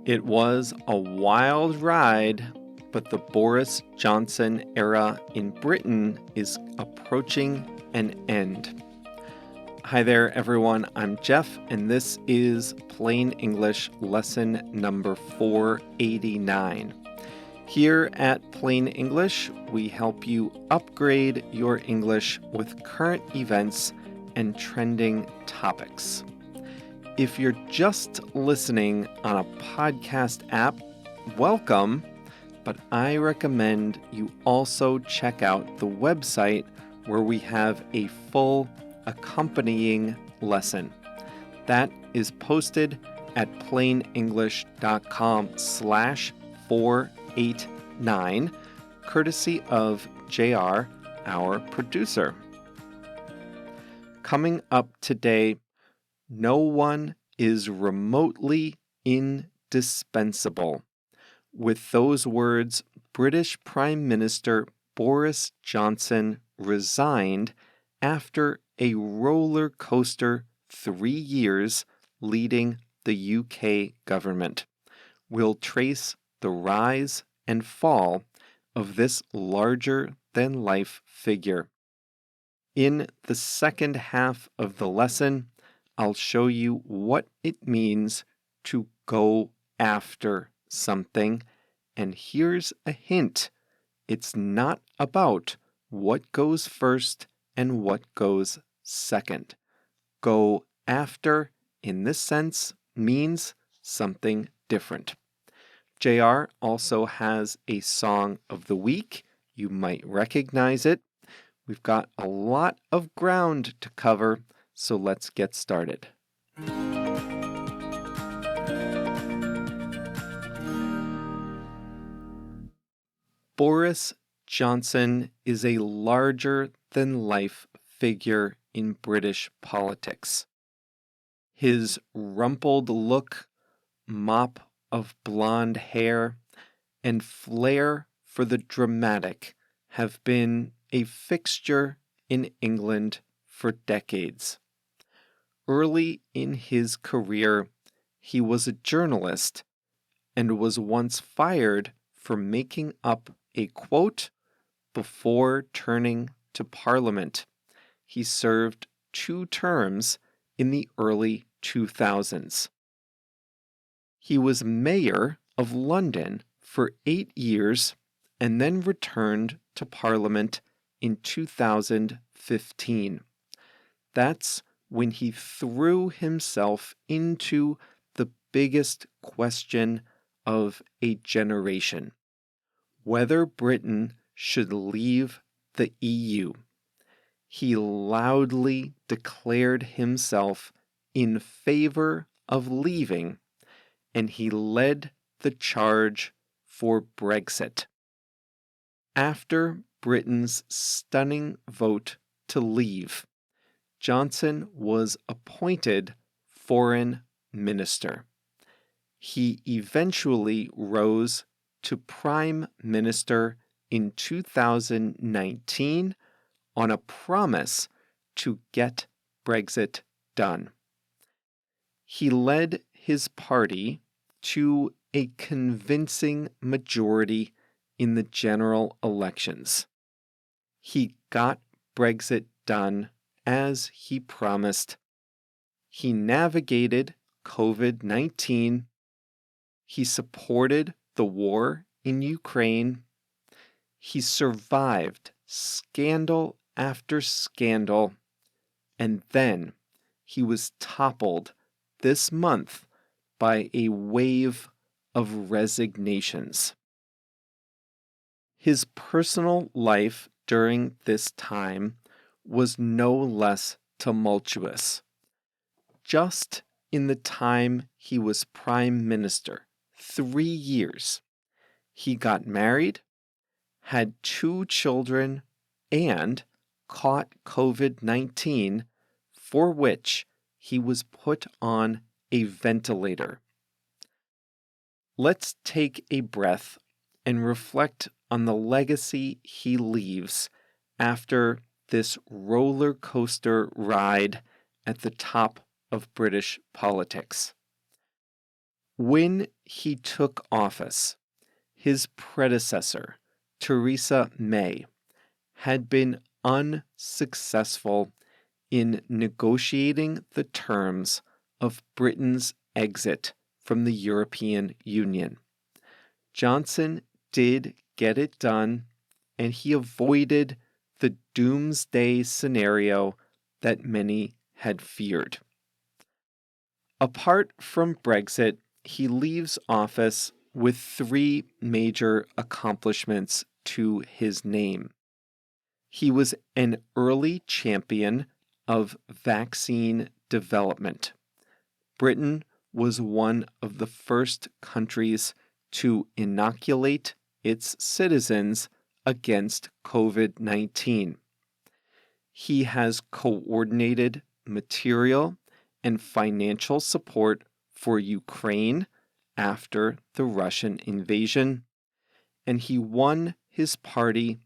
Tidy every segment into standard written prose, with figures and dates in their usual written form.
It was a wild ride, but the Boris Johnson era in Britain is approaching an end. Hi there, everyone. I'm Jeff, and this is Plain English lesson number 489. Here at Plain English, we help you upgrade your English with current events and trending topics. If you're just listening on a podcast app, welcome, but I recommend you also check out the website where we have a full accompanying lesson. That is posted at plainenglish.com/489, courtesy of JR, our producer. Coming up today, no one is remotely indispensable. With those words, British Prime Minister Boris Johnson resigned after a roller coaster 3 years leading the UK government. We'll trace the rise and fall of this larger-than-life figure. In the second half of the lesson, I'll show you what it means to go after something. And here's a hint. It's not about what goes first and what goes second. Go after, in this sense, means something different. JR also has a song of the week. You might recognize it. We've got a lot of ground to cover, so let's get started. Boris Johnson is a larger-than-life figure in British politics. His rumpled look, mop of blonde hair, and flair for the dramatic have been a fixture in England for decades. Early in his career, he was a journalist and was once fired for making up a quote before turning to Parliament. He served 2 terms in the early 2000s. He was mayor of London for 8 years and then returned to Parliament in 2015. That's when he threw himself into the biggest question of a generation: whether Britain should leave the EU. He loudly declared himself in favor of leaving, and he led the charge for Brexit. After Britain's stunning vote to leave, Johnson was appointed foreign minister. He eventually rose to prime minister in 2019 on a promise to get Brexit done. He led his party to a convincing majority in the general elections. He got Brexit done as he promised. He navigated COVID-19. He supported the war in Ukraine. He survived scandal after scandal. And then he was toppled this month by a wave of resignations. His personal life during this time was no less tumultuous. Just in the time he was prime minister, 3 years, he got married, had 2 children, and caught COVID-19, for which he was put on a ventilator. Let's take a breath and reflect on the legacy he leaves after this roller coaster ride at the top of British politics. When he took office, his predecessor, Theresa May, had been unsuccessful in negotiating the terms of Britain's exit from the European Union. Johnson did get it done, and he avoided the doomsday scenario that many had feared. Apart from Brexit, he leaves office with 3 major accomplishments to his name. He was an early champion of vaccine development. Britain was one of the first countries to inoculate its citizens against COVID-19. He has coordinated material and financial support for Ukraine after the Russian invasion, and he won his party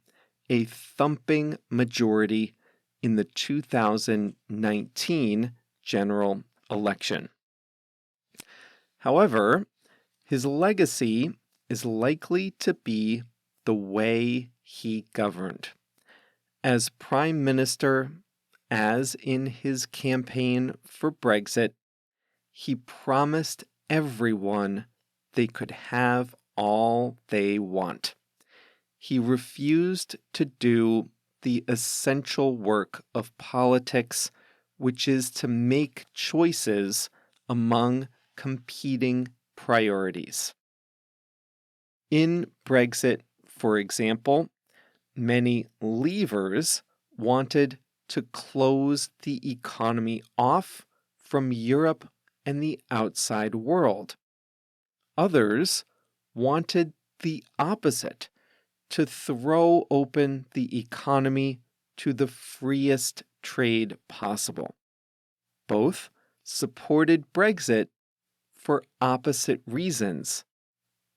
a thumping majority in the 2019 general election. However, his legacy is likely to be the way he governed. As Prime Minister, as in his campaign for Brexit, he promised everyone they could have all they want. He refused to do the essential work of politics, which is to make choices among competing priorities. In Brexit, for example, many leavers wanted to close the economy off from Europe and the outside world. Others wanted the opposite, to throw open the economy to the freest trade possible. Both supported Brexit for opposite reasons,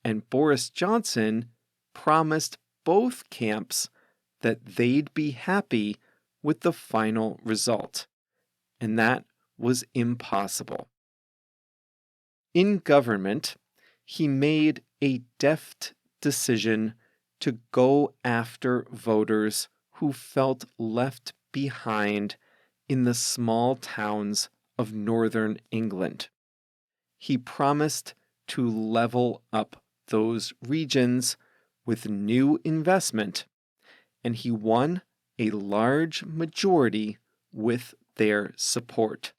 and Boris Johnson promised both camps that they'd be happy with the final result, and that was impossible. In government, he made a deft decision to go after voters who felt left behind in the small towns of northern England. He promised to level up those regions with new investment, and he won a large majority with their support.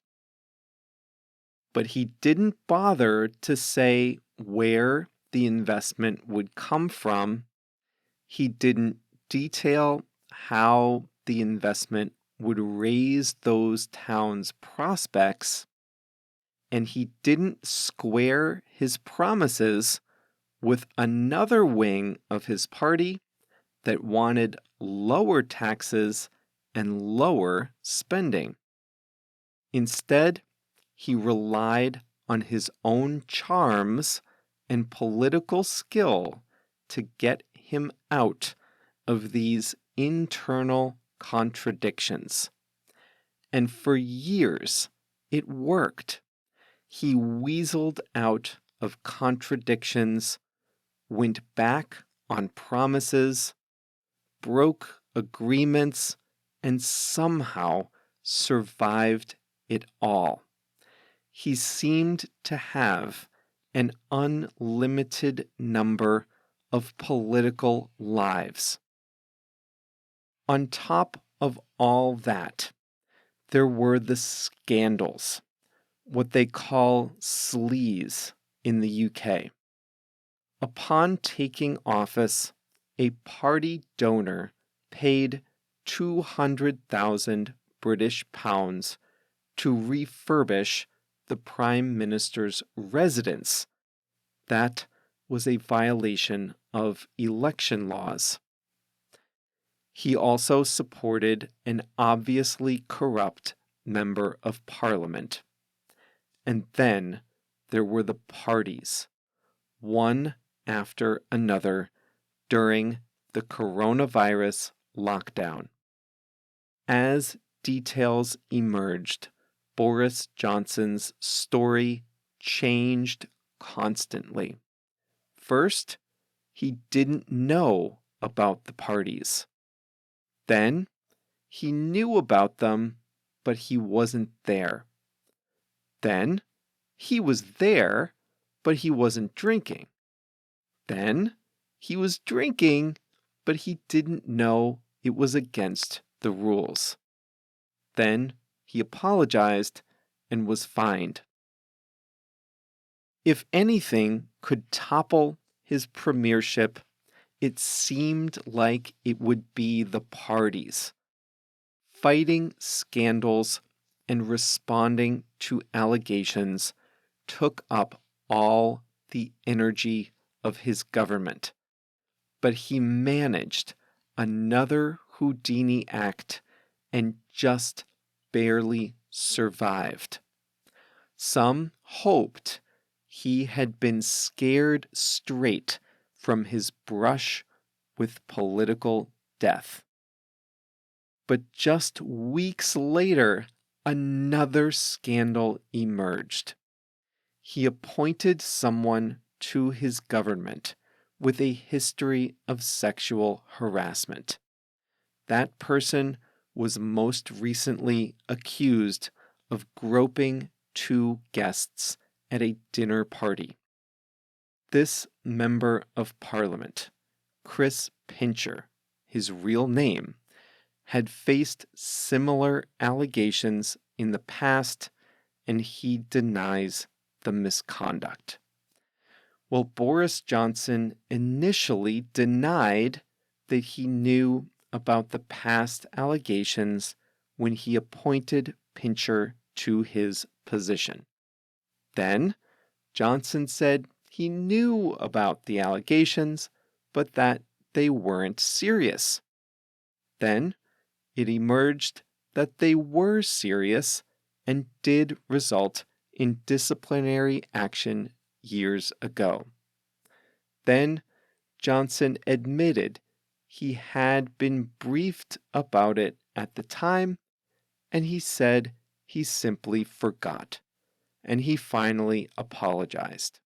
But he didn't bother to say where the investment would come from. He didn't detail how the investment would raise those towns' prospects, and he didn't square his promises with another wing of his party that wanted lower taxes and lower spending. Instead, he relied on his own charms and political skill to get him out of these internal contradictions. And for years, it worked. He weaseled out of contradictions, went back on promises, broke agreements, and somehow survived it all. He seemed to have an unlimited number of political lives. On top of all that, there were the scandals, what they call sleaze in the UK. Upon taking office, a party donor paid 200,000 British pounds to refurbish the Prime Minister's residence. That was a violation of election laws. He also supported an obviously corrupt member of Parliament. And then there were the parties, one after another, during the coronavirus lockdown. As details emerged, Boris Johnson's story changed constantly. First, he didn't know about the parties. Then, he knew about them, but he wasn't there. Then, he was there, but he wasn't drinking. Then, he was drinking, but he didn't know it was against the rules. Then, he apologized and was fined. If anything could topple his premiership, it seemed like it would be the parties. Fighting scandals and responding to allegations took up all the energy of his government. But he managed another Houdini act and just barely survived. Some hoped he had been scared straight from his brush with political death. But just weeks later, another scandal emerged. He appointed someone to his government with a history of sexual harassment. That person was most recently accused of groping two guests at a dinner party. This member of parliament, Chris Pincher, his real name, had faced similar allegations in the past, and he denies the misconduct. Well, Boris Johnson initially denied that he knew about the past allegations when he appointed Pincher to his position. Then, Johnson said he knew about the allegations, but that they weren't serious. Then, it emerged that they were serious and did result in disciplinary action years ago. Then, Johnson admitted he had been briefed about it at the time, and he said he simply forgot, and he finally apologized.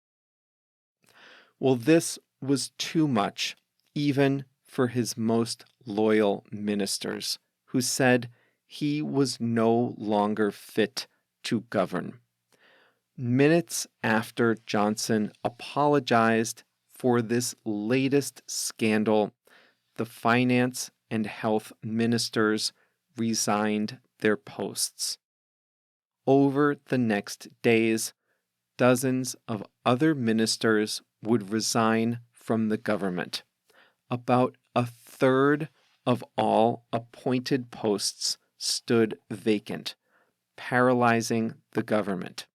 Well, this was too much, even for his most loyal ministers, who said he was no longer fit to govern. Minutes after Johnson apologized for this latest scandal, the finance and health ministers resigned their posts. Over the next days, dozens of other ministers would resign from the government. About a third of all appointed posts stood vacant, paralyzing the government.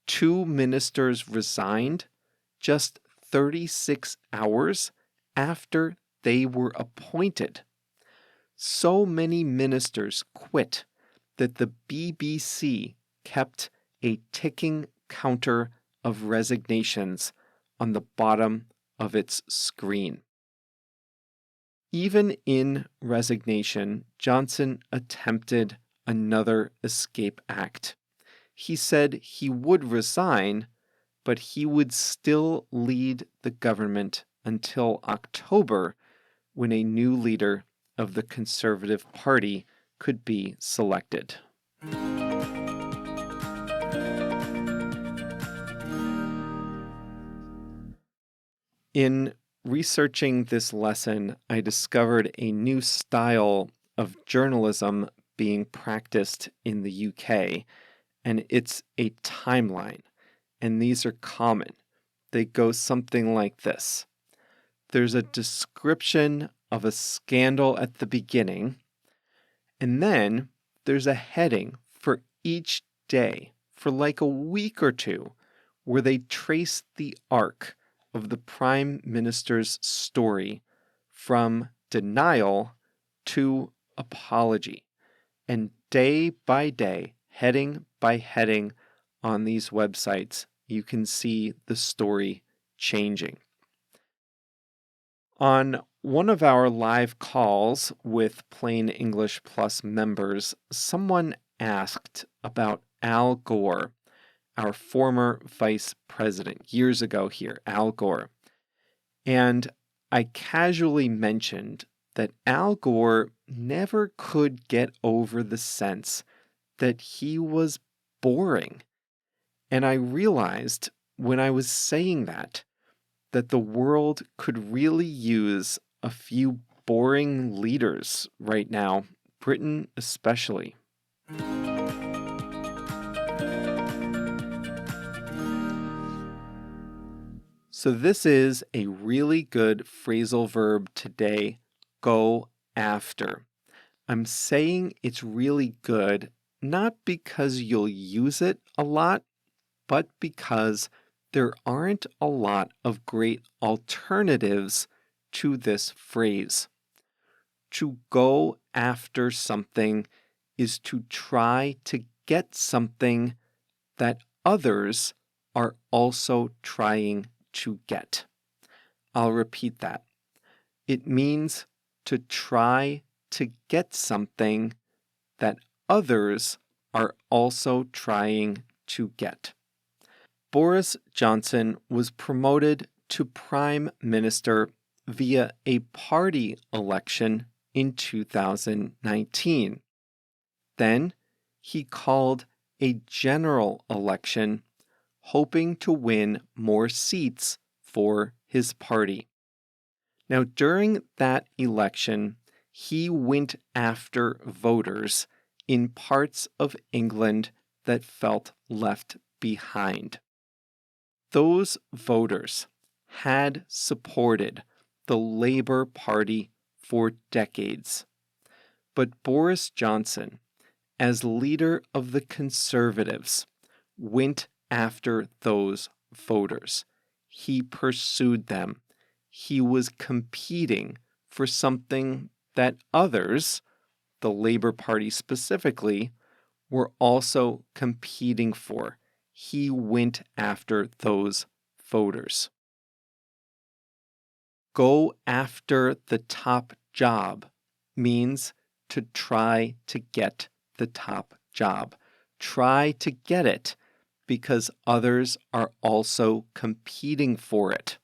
2 ministers resigned just 36 hours after they were appointed. So many ministers quit that the BBC kept a ticking counter of resignations on the bottom of its screen. Even in resignation, Johnson attempted another escape act. He said he would resign, but he would still lead the government until October, when a new leader of the Conservative Party could be selected. In researching this lesson, I discovered a new style of journalism being practiced in the UK, and it's a timeline, and these are common. They go something like this. There's a description of a scandal at the beginning, and then there's a heading for each day for like a week or two where they trace the arc of the Prime Minister's story from denial to apology. And day by day, heading by heading on these websites, you can see the story changing. On one of our live calls with Plain English Plus members, someone asked about Al Gore, our former vice president years ago here, Al Gore. And I casually mentioned that Al Gore never could get over the sense that he was boring. And I realized when I was saying that the world could really use a few boring leaders right now, Britain especially. So this is a really good phrasal verb today, go after. I'm saying it's really good not because you'll use it a lot, but because there aren't a lot of great alternatives to this phrase. To go after something is to try to get something that others are also trying to get. I'll repeat that. It means to try to get something that others are also trying to get. Boris Johnson was promoted to Prime Minister via a party election in 2019. Then he called a general election, hoping to win more seats for his party. Now, during that election, he went after voters in parts of England that felt left behind. Those voters had supported the Labour Party for decades. But Boris Johnson, as leader of the Conservatives, went after those voters. He pursued them. He was competing for something that others, the Labour Party specifically, were also competing for. He went after those voters. Go after the top job means to try to get the top job. Try to get it because others are also competing for it.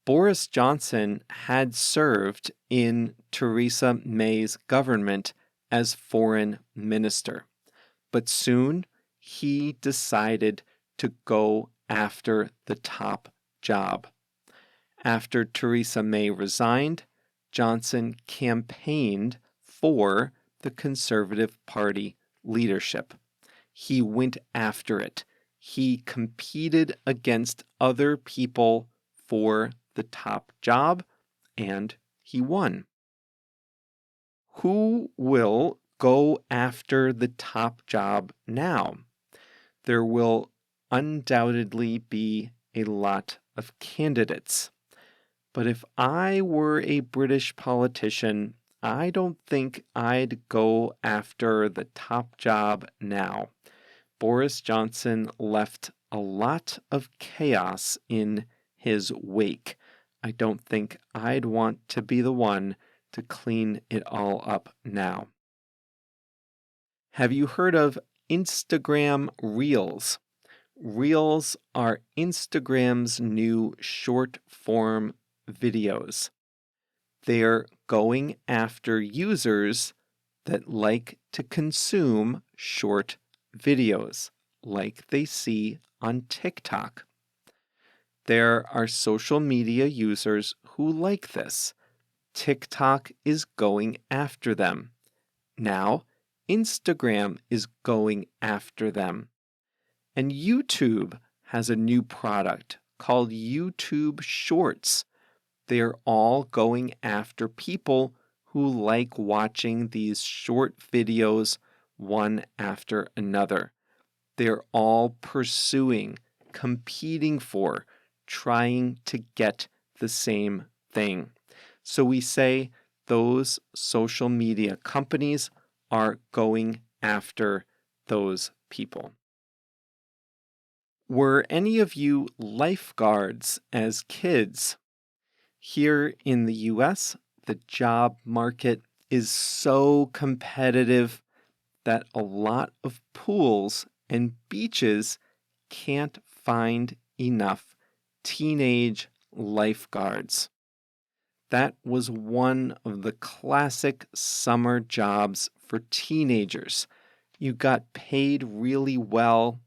Boris Johnson had served in Theresa May's government as foreign minister, but soon he decided to go after the top job. After Theresa May resigned, Johnson campaigned for the Conservative Party leadership. He went after it. He competed against other people for the top job, and he won. Who will go after the top job now? There will undoubtedly be a lot of candidates. But if I were a British politician, I don't think I'd go after the top job now. Boris Johnson left a lot of chaos in his wake. I don't think I'd want to be the one to clean it all up now. Have you heard of Instagram Reels? Reels are Instagram's new short-form videos. They're going after users that like to consume short videos, like they see on TikTok. There are social media users who like this. TikTok is going after them. Now, Instagram is going after them. And YouTube has a new product called YouTube Shorts. They are all going after people who like watching these short videos one after another. They're all pursuing, competing for, trying to get the same thing. So we say those social media companies are going after those people. Were any of you lifeguards as kids? Here in the US, the job market is so competitive that a lot of pools and beaches can't find enough teenage lifeguards. That was one of the classic summer jobs for teenagers. You got paid really well,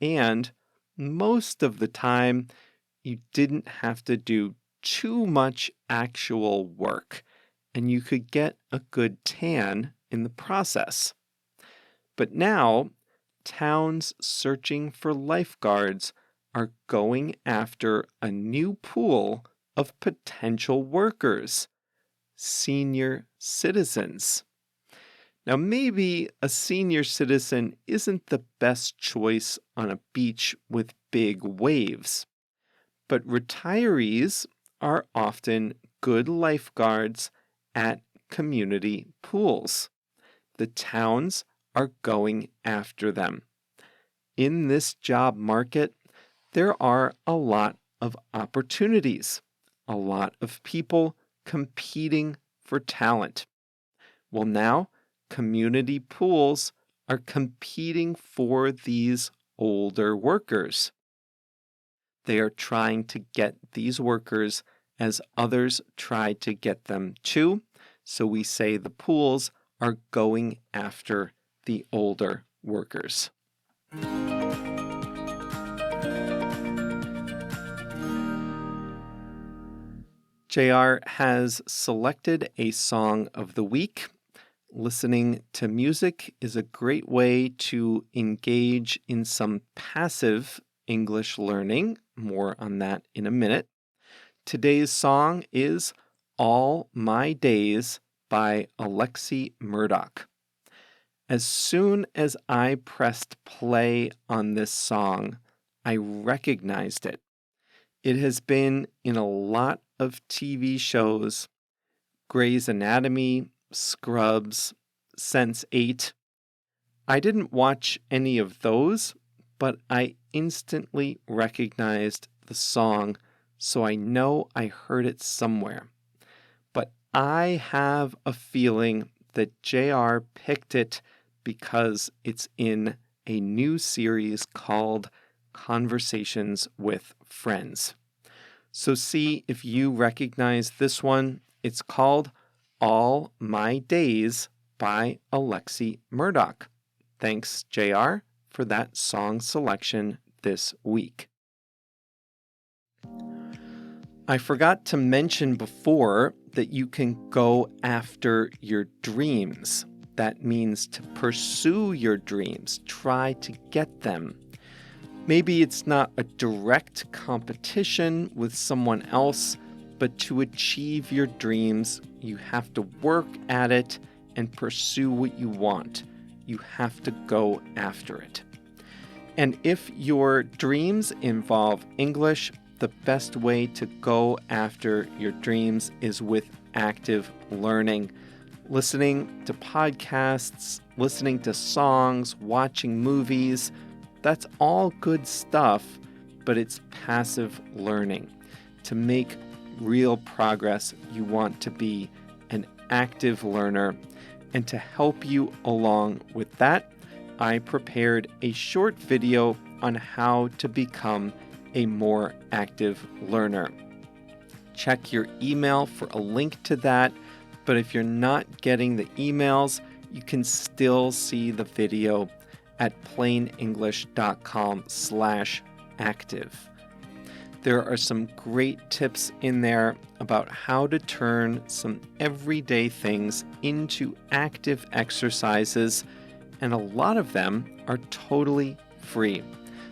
and most of the time, you didn't have to do too much actual work, and you could get a good tan in the process. But now, towns searching for lifeguards are going after a new pool of potential workers, senior citizens. Now, maybe a senior citizen isn't the best choice on a beach with big waves, but retirees are often good lifeguards at community pools. The towns are going after them. In this job market, there are a lot of opportunities, a lot of people competing for talent. Well, now, community pools are competing for these older workers. They are trying to get these workers as others try to get them too. So we say the pools are going after the older workers. JR has selected a song of the week. Listening to music is a great way to engage in some passive English learning. More on that in a minute. Today's song is All My Days by Alexi Murdoch. As soon as I pressed play on this song, I recognized it. It has been in a lot of TV shows: Grey's Anatomy, Scrubs, Sense8. I didn't watch any of those, but I instantly recognized the song, so I know I heard it somewhere. But I have a feeling that JR picked it because it's in a new series called Conversations with Friends. So see if you recognize this one. It's called All My Days by Alexi Murdoch. Thanks, JR, for that song selection this week. I forgot to mention before that you can go after your dreams. That means to pursue your dreams, try to get them. Maybe it's not a direct competition with someone else, but to achieve your dreams, you have to work at it and pursue what you want. You have to go after it. And if your dreams involve English, the best way to go after your dreams is with active learning. Listening to podcasts, listening to songs, watching movies, that's all good stuff, but it's passive learning. To make real progress, you want to be an active learner. And to help you along with that, I prepared a short video on how to become a more active learner. Check your email for a link to that, but if you're not getting the emails, you can still see the video at plainenglish.com/active. There are some great tips in there about how to turn some everyday things into active exercises, and a lot of them are totally free.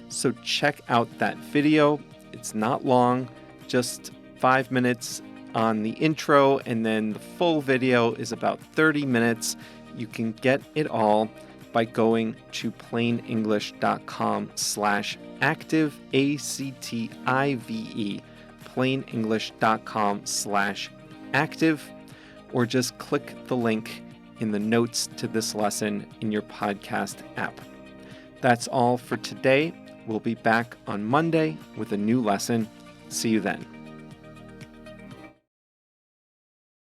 So check out that video. It's not long, just 5 minutes on the intro, and then the full video is about 30 minutes. You can get it all by going to plainenglish.com/active, ACTIVE, plainenglish.com/active, or just click the link in the notes to this lesson in your podcast app. That's all for today. We'll be back on Monday with a new lesson. See you then.